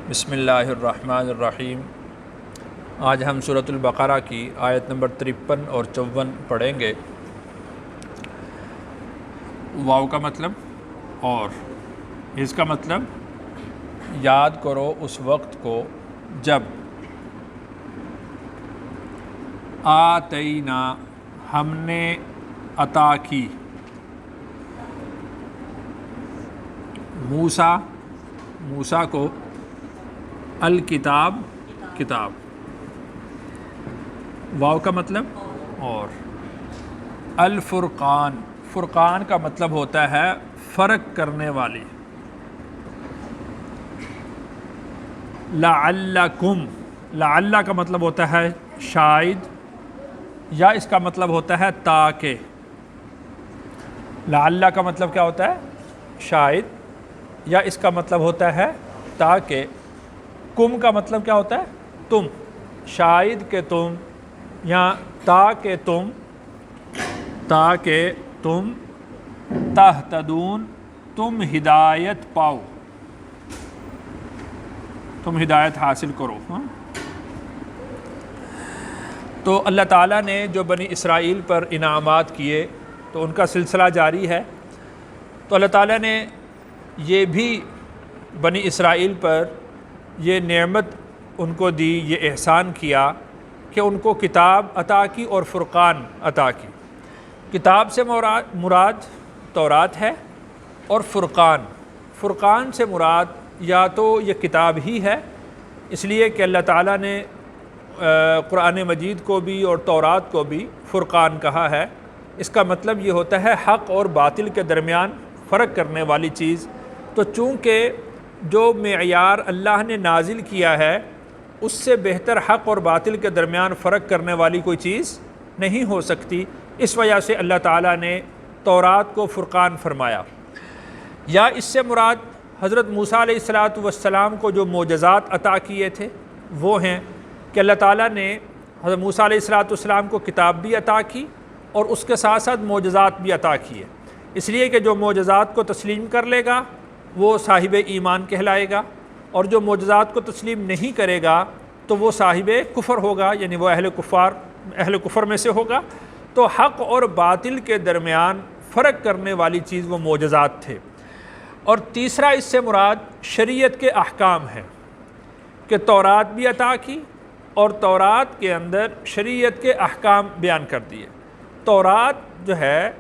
بسم اللہ الرحمن الرحیم۔ آج ہم سورۃ البقرہ کی آیت نمبر 53 اور 54 پڑھیں گے۔ واو کا مطلب اور، اس کا مطلب یاد کرو اس وقت کو جب آتینا ہم نے عطا کی موسیٰ کو الکتاب کتاب۔ واو کا مطلب اور، الفرقان فرقان کا مطلب ہوتا ہے فرق کرنے والی۔ لعلکم لعل کا مطلب ہوتا ہے شاید، یا اس کا مطلب ہوتا ہے تاکہ۔ لعل کا مطلب کیا ہوتا ہے؟ شاید، یا اس کا مطلب ہوتا ہے تاکہ۔ کم کا مطلب کیا ہوتا ہے؟ تم، شاید کہ تم، یا تاکہ تم تہتدون تم ہدایت پاؤ، تم ہدایت حاصل کرو۔ تو اللہ تعالیٰ نے جو بنی اسرائیل پر انعامات کیے تو ان کا سلسلہ جاری ہے۔ تو اللہ تعالیٰ نے یہ بھی بنی اسرائیل پر یہ نعمت ان کو دی، یہ احسان کیا کہ ان کو کتاب عطا کی اور فرقان عطا کی۔ کتاب سے مراد تورات ہے، اور فرقان سے مراد یا تو یہ کتاب ہی ہے، اس لیے کہ اللہ تعالیٰ نے قرآن مجید کو بھی اور تورات کو بھی فرقان کہا ہے۔ اس کا مطلب یہ ہوتا ہے حق اور باطل کے درمیان فرق کرنے والی چیز۔ تو چونکہ جو معیار اللہ نے نازل کیا ہے اس سے بہتر حق اور باطل کے درمیان فرق کرنے والی کوئی چیز نہیں ہو سکتی، اس وجہ سے اللہ تعالیٰ نے تورات کو فرقان فرمایا۔ یا اس سے مراد حضرت موسیٰ علیہ السلام کو جو معجزات عطا کیے تھے وہ ہیں کہ اللہ تعالیٰ نے حضرت موسیٰ علیہ السلام کو کتاب بھی عطا کی اور اس کے ساتھ ساتھ معجزات بھی عطا کیے، اس لیے کہ جو معجزات کو تسلیم کر لے گا وہ صاحب ایمان کہلائے گا، اور جو معجزات کو تسلیم نہیں کرے گا تو وہ صاحب کفر ہوگا، یعنی وہ اہل کفر میں سے ہوگا۔ تو حق اور باطل کے درمیان فرق کرنے والی چیز وہ معجزات تھے۔ اور تیسرا اس سے مراد شریعت کے احکام ہیں کہ تورات بھی عطا کی اور تورات کے اندر شریعت کے احکام بیان کر دیے۔ تورات جو ہے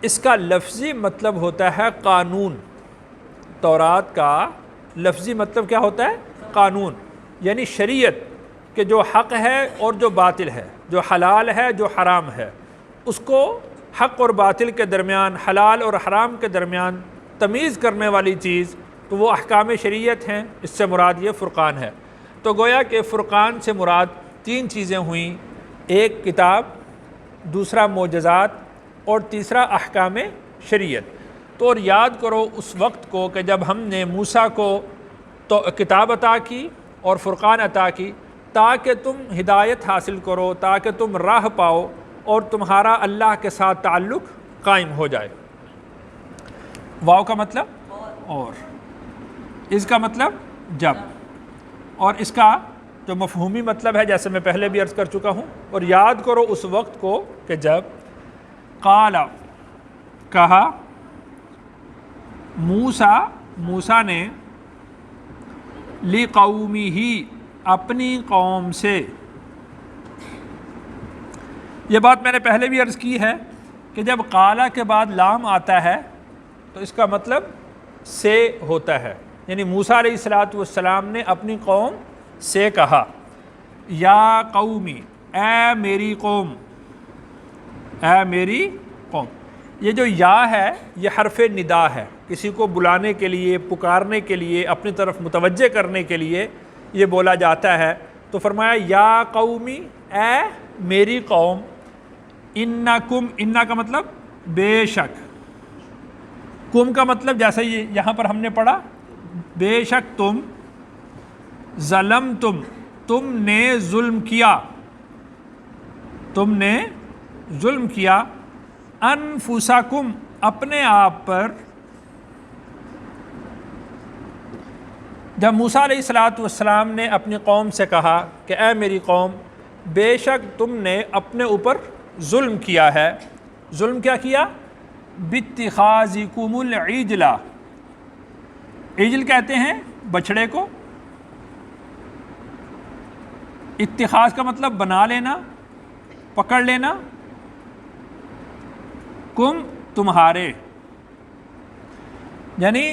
اس کا لفظی مطلب ہوتا ہے قانون۔ تورات کا لفظی مطلب کیا ہوتا ہے؟ قانون، یعنی شریعت کہ جو حق ہے اور جو باطل ہے، جو حلال ہے جو حرام ہے، اس کو حق اور باطل کے درمیان، حلال اور حرام کے درمیان تمیز کرنے والی چیز، تو وہ احکام شریعت ہیں، اس سے مراد یہ فرقان ہے۔ تو گویا کہ فرقان سے مراد تین چیزیں ہوئیں، ایک کتاب، دوسرا معجزات، اور تیسرا احکام شریعت۔ تو اور یاد کرو اس وقت کو کہ جب ہم نے موسیٰ کو تو کتاب عطا کی اور فرقان عطا کی تاکہ تم ہدایت حاصل کرو، تاکہ تم راہ پاؤ اور تمہارا اللہ کے ساتھ تعلق قائم ہو جائے۔ واو کا مطلب اور، اس کا مطلب جب، اور اس کا جو مفہومی مطلب ہے جیسے میں پہلے بھی عرض کر چکا ہوں۔ اور یاد کرو اس وقت کو کہ جب قال کہا موسیٰ نے لِقَوْمِهِ اپنی قوم سے۔ یہ بات میں نے پہلے بھی عرض کی ہے کہ جب قال کے بعد لام آتا ہے تو اس کا مطلب سے ہوتا ہے، یعنی موسیٰ علیہ السلام نے اپنی قوم سے کہا، یا قومی اے میری قوم، اے میری قوم۔ یہ جو یا ہے یہ حرف ندا ہے، کسی کو بلانے کے لیے، پکارنے کے لیے، اپنی طرف متوجہ کرنے کے لیے یہ بولا جاتا ہے۔ تو فرمایا یا قومی اے میری قوم، انکم، انا کا مطلب بے شک، کم کا مطلب جیسے یہاں پر ہم نے پڑھا بے شک تم، ظلمتم تم نے ظلم کیا، تم نے ظلم کیا، انفسکم اپنے آپ پر، جب موسیٰ علیہ السلام نے اپنی قوم سے کہا کہ اے میری قوم، بے شک تم نے اپنے اوپر ظلم کیا ہے. ظلم کیا کیا؟ باتخاذکم العجل. عجل کہتے ہیں بچھڑے کو. اتخاذ کا مطلب بنا لینا، پکڑ لینا. کم تمہارے، یعنی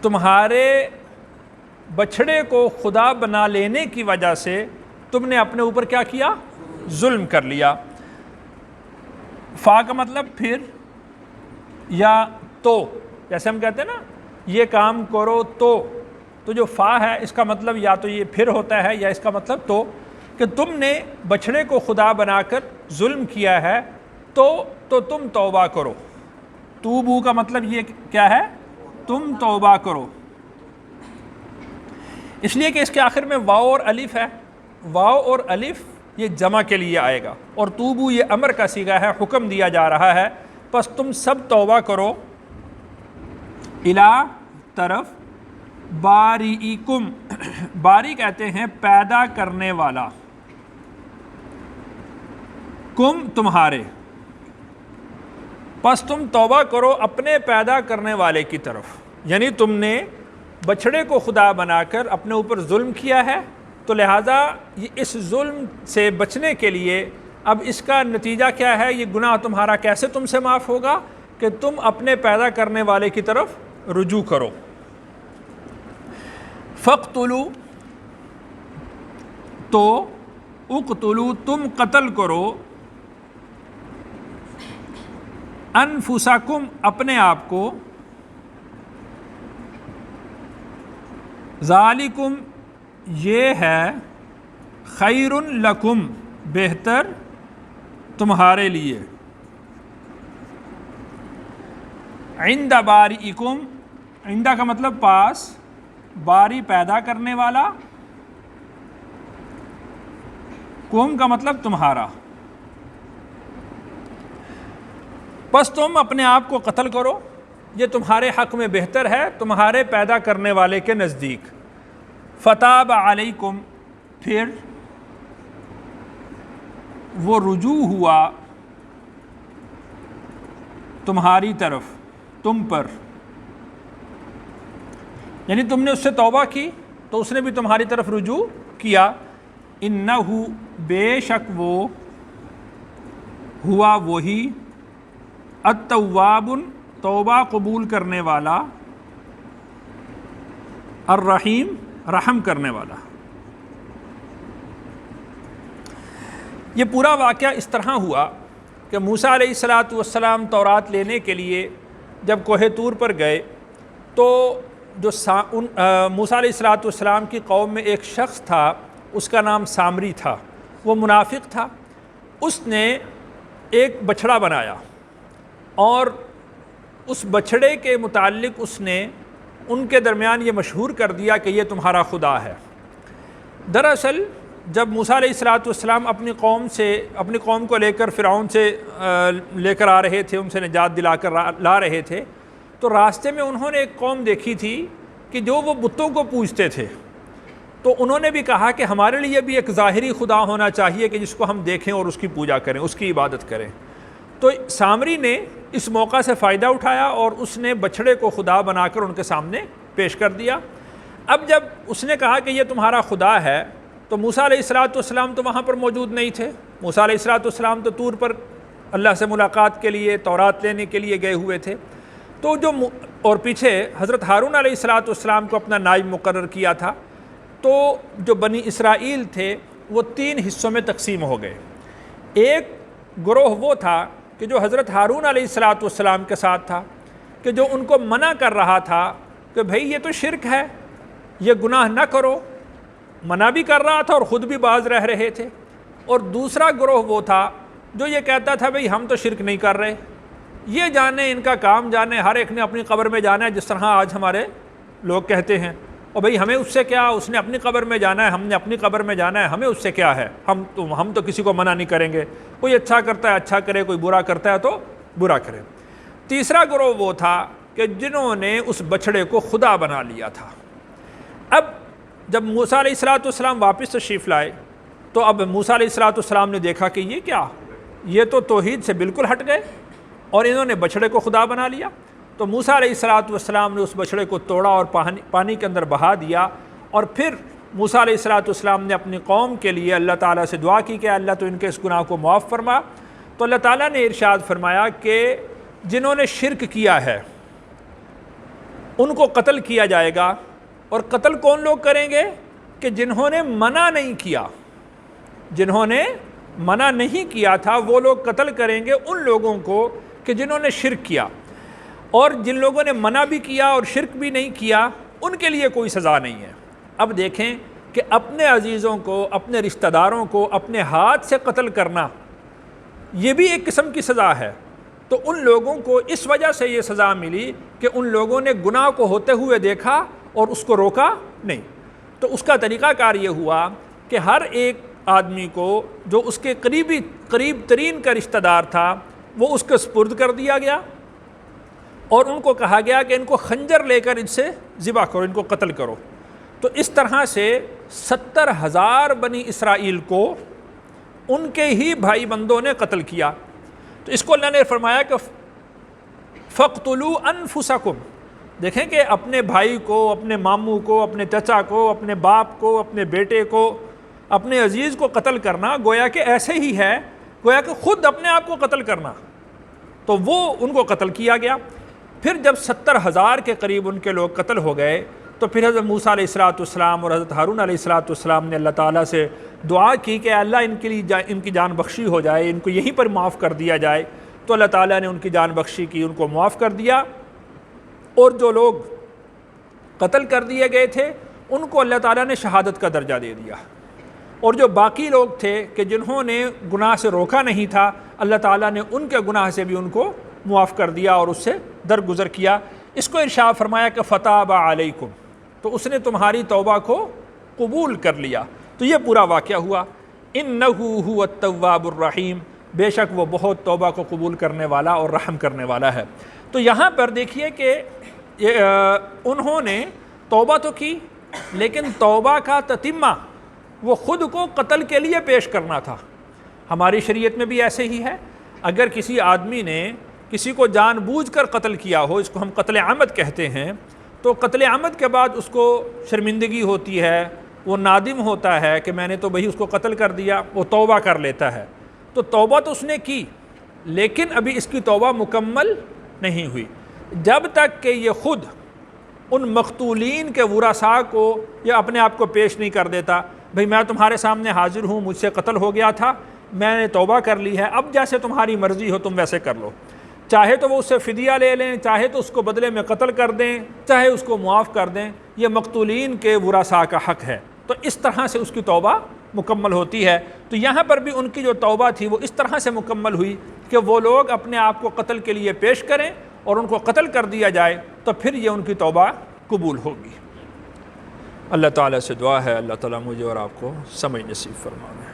تمہارے بچھڑے کو خدا بنا لینے کی وجہ سے تم نے اپنے اوپر کیا کیا؟ ظلم کر لیا. فا کا مطلب پھر یا تو، جیسے ہم کہتے ہیں نا یہ کام کرو تو جو فا ہے اس کا مطلب یا تو یہ پھر ہوتا ہے یا اس کا مطلب تو، کہ تم نے بچھڑے کو خدا بنا کر ظلم کیا ہے تو تم توبہ کرو. توبو کا مطلب یہ کیا ہے؟ تم توبہ کرو. اس لیے کہ اس کے آخر میں واو اور الف ہے. واو اور الف یہ جمع کے لیے آئے گا، اور توبو یہ امر کا صیغہ ہے، حکم دیا جا رہا ہے. پس تم سب توبہ کرو الا طرف باریکم. باری کہتے ہیں پیدا کرنے والا، کم تمہارے. پس تم توبہ کرو اپنے پیدا کرنے والے کی طرف. یعنی تم نے بچھڑے کو خدا بنا کر اپنے اوپر ظلم کیا ہے، تو لہٰذا اس ظلم سے بچنے کے لیے اب اس کا نتیجہ کیا ہے؟ یہ گناہ تمہارا کیسے تم سے معاف ہوگا؟ کہ تم اپنے پیدا کرنے والے کی طرف رجوع کرو. فَاقْتُلُوا، تو اقتلوا تم قتل کرو، انفسکم اپنے آپ کو، ذالکم یہ ہے، خیر لکم بہتر تمہارے لیے، عند باریکم. عند کا مطلب پاس، باری پیدا کرنے والا، کم کا مطلب تمہارا. بس تم اپنے آپ کو قتل کرو، یہ تمہارے حق میں بہتر ہے تمہارے پیدا کرنے والے کے نزدیک. فتاب علیکم، پھر وہ رجوع ہوا تمہاری طرف، تم پر. یعنی تم نے اس سے توبہ کی تو اس نے بھی تمہاری طرف رجوع کیا. انہ، بے شک وہ، ہوا وہی، التواب توبہ قبول کرنے والا، الرحیم رحم کرنے والا. یہ پورا واقعہ اس طرح ہوا کہ موسیٰ علیہ السلام تورات لینے کے لیے جب کوہ طور پر گئے تو جو موسیٰ علیہ السلام کی قوم میں ایک شخص تھا، اس کا نام سامری تھا. وہ منافق تھا. اس نے ایک بچھڑا بنایا اور اس بچھڑے کے متعلق اس نے ان کے درمیان یہ مشہور کر دیا کہ یہ تمہارا خدا ہے. دراصل جب موسیٰ علیہ السلام اپنی قوم کو لے کر فرعون سے لے کر آ رہے تھے، ان سے نجات دلا کر لا رہے تھے، تو راستے میں انہوں نے ایک قوم دیکھی تھی کہ جو وہ بتوں کو پوجتے تھے. تو انہوں نے بھی کہا کہ ہمارے لیے بھی ایک ظاہری خدا ہونا چاہیے کہ جس کو ہم دیکھیں اور اس کی پوجا کریں، اس کی عبادت کریں. تو سامری نے اس موقع سے فائدہ اٹھایا اور اس نے بچھڑے کو خدا بنا کر ان کے سامنے پیش کر دیا. اب جب اس نے کہا کہ یہ تمہارا خدا ہے تو موسیٰ علیہ السلام تو وہاں پر موجود نہیں تھے. موسیٰ علیہ السلام تو طور پر اللہ سے ملاقات کے لیے، تورات لینے کے لیے گئے ہوئے تھے. تو اور پیچھے حضرت ہارون علیہ السلام کو اپنا نائب مقرر کیا تھا. تو جو بنی اسرائیل تھے وہ 3 حصوں میں تقسیم ہو گئے. ایک گروہ وہ تھا کہ جو حضرت ہارون علیہ السلام کے ساتھ تھا، کہ جو ان کو منع کر رہا تھا کہ بھئی یہ تو شرک ہے، یہ گناہ نہ کرو. منع بھی کر رہا تھا اور خود بھی باز رہ رہے تھے. اور دوسرا گروہ وہ تھا جو یہ کہتا تھا بھئی ہم تو شرک نہیں کر رہے، یہ جانے ان کا کام جانے، ہر ایک نے اپنی قبر میں جانا ہے، جس طرح آج ہمارے لوگ کہتے ہیں. اور بھئی ہمیں اس سے کیا، اس نے اپنی قبر میں جانا ہے، ہم نے اپنی قبر میں جانا ہے، ہمیں اس سے کیا ہے، ہم تو کسی کو منع نہیں کریں گے. کوئی اچھا کرتا ہے اچھا کرے، کوئی برا کرتا ہے تو برا کرے. تیسرا گروہ وہ تھا کہ جنہوں نے اس بچھڑے کو خدا بنا لیا تھا. اب جب موسیٰ علیہ السلام واپس تشریف لائے تو اب موسیٰ علیہ السلام نے دیکھا کہ یہ کیا، یہ تو توحید سے بالکل ہٹ گئے اور انہوں نے بچھڑے کو خدا بنا لیا۔ تو موسیٰ علیہ السلام نے اس بچھڑے کو توڑا اور پانی کے اندر بہا دیا، اور پھر موسیٰ علیہ السلام نے اپنی قوم کے لیے اللہ تعالیٰ سے دعا کی کہ اللہ تو ان کے اس گناہ کو معاف فرما۔ تو اللہ تعالیٰ نے ارشاد فرمایا کہ جنہوں نے شرک کیا ہے ان کو قتل کیا جائے گا، اور قتل کون لوگ کریں گے کہ جنہوں نے منع نہیں کیا، جنہوں نے منع نہیں کیا تھا وہ لوگ قتل کریں گے ان لوگوں کو کہ جنہوں نے شرک کیا، اور جن لوگوں نے منع بھی کیا اور شرک بھی نہیں کیا ان کے لیے کوئی سزا نہیں ہے۔ اب دیکھیں کہ اپنے عزیزوں کو، اپنے رشتہ داروں کو اپنے ہاتھ سے قتل کرنا یہ بھی ایک قسم کی سزا ہے۔ تو ان لوگوں کو اس وجہ سے یہ سزا ملی کہ ان لوگوں نے گناہ کو ہوتے ہوئے دیکھا اور اس کو روکا نہیں۔ تو اس کا طریقہ کار یہ ہوا کہ ہر ایک آدمی کو جو اس کے قریب ترین کا رشتہ دار تھا وہ اس کے سپرد کر دیا گیا، اور ان کو کہا گیا کہ ان کو خنجر لے کر ان سے ذبح کرو، ان کو قتل کرو۔ تو اس طرح سے 70,000 بنی اسرائیل کو ان کے ہی بھائی بندوں نے قتل کیا۔ تو اس کو اللہ نے فرمایا کہ فَاقْتُلُوا أَنفُسَكُمْ، دیکھیں کہ اپنے بھائی کو، اپنے ماموں کو، اپنے چچا کو، اپنے باپ کو، اپنے بیٹے کو، اپنے عزیز کو قتل کرنا گویا کہ ایسے ہی ہے، گویا کہ خود اپنے آپ کو قتل کرنا۔ تو وہ ان کو قتل کیا گیا۔ پھر جب 70,000 کے قریب ان کے لوگ قتل ہو گئے تو پھر حضرت موسیٰ علیہ السلام اور حضرت ہارون علیہ السلام نے اللہ تعالیٰ سے دعا کی کہ اللہ ان کے لیے ان کی جان بخشی ہو جائے، ان کو یہیں پر معاف کر دیا جائے۔ تو اللہ تعالیٰ نے ان کی جان بخشی کی، ان کو معاف کر دیا، اور جو لوگ قتل کر دیے گئے تھے ان کو اللہ تعالیٰ نے شہادت کا درجہ دے دیا، اور جو باقی لوگ تھے کہ جنہوں نے گناہ سے روکا نہیں تھا اللہ تعالیٰ نے ان کے گناہ سے بھی ان کو معاف کر دیا اور اس سے درگزر کیا۔ اس کو ارشاد فرمایا کہ فتاب علیکم، تو اس نے تمہاری توبہ کو قبول کر لیا۔ تو یہ پورا واقعہ ہوا۔ انہ هو التواب الرحیم، بے شک وہ بہت توبہ کو قبول کرنے والا اور رحم کرنے والا ہے۔ تو یہاں پر دیکھیے کہ انہوں نے توبہ تو کی، لیکن توبہ کا تتمہ وہ خود کو قتل کے لیے پیش کرنا تھا۔ ہماری شریعت میں بھی ایسے ہی ہے، اگر کسی آدمی نے کسی کو جان بوجھ کر قتل کیا ہو، اس کو ہم قتل عمد کہتے ہیں، تو قتل عمد کے بعد اس کو شرمندگی ہوتی ہے، وہ نادم ہوتا ہے کہ میں نے تو بھئی اس کو قتل کر دیا، وہ توبہ کر لیتا ہے۔ تو توبہ تو اس نے کی، لیکن ابھی اس کی توبہ مکمل نہیں ہوئی جب تک کہ یہ خود ان مقتولین کے ورثاء کو یا اپنے آپ کو پیش نہیں کر دیتا، بھئی میں تمہارے سامنے حاضر ہوں، مجھ سے قتل ہو گیا تھا، میں نے توبہ کر لی ہے، اب جیسے تمہاری مرضی ہو تم ویسے کر لو۔ چاہے تو وہ اس سے فدیہ لے لیں، چاہے تو اس کو بدلے میں قتل کر دیں، چاہے اس کو معاف کر دیں، یہ مقتولین کے ورثاء کا حق ہے۔ تو اس طرح سے اس کی توبہ مکمل ہوتی ہے۔ تو یہاں پر بھی ان کی جو توبہ تھی وہ اس طرح سے مکمل ہوئی کہ وہ لوگ اپنے آپ کو قتل کے لیے پیش کریں اور ان کو قتل کر دیا جائے، تو پھر یہ ان کی توبہ قبول ہوگی۔ اللہ تعالیٰ سے دعا ہے اللہ تعالیٰ مجھے اور آپ کو سمجھ نصیب فرمائے۔